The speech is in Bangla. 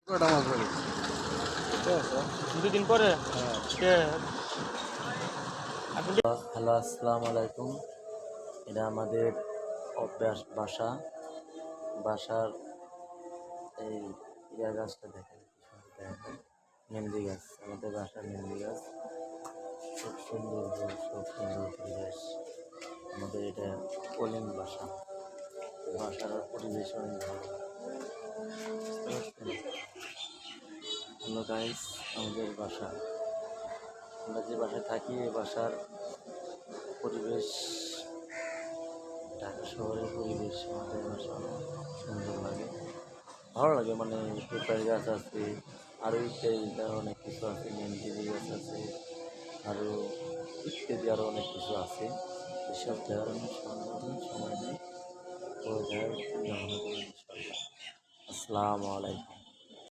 কটা মাছ ধরে? দুদিন পরে হ্যালো, আসসালামু আলাইকুম। এটা আমাদের অভ্যাস বাসার এই গাছটা দেখেন, মেহেন্দি গাছ, আমাদের বাসার মেহেন্দি গাছ। খুব সুন্দর পরিবেশ। আমাদের এটা কলিং বাসার পরিবেশ অনেক ভালো। হ্যালো গাইস, আমাদের বাসা, আমরা যে বাসায় থাকি এই বাসার পরিবেশ, ঢাকা শহরের পরিবেশ আমাদের বাসা অনেক সুন্দর লাগে, ভালো লাগে। মানে পেঁপের গাছ আছে, আরও ইত্যাদি অনেক কিছু আছে, মেহেন্দি গাছ আছে, আরও ইত্যাদি আরও অনেক কিছু আছে। এসব দেওয়ার অনেক সময় নেই, তো দেওয়ার ইনশাল্লাহ। আসসালামু আলাইকুম।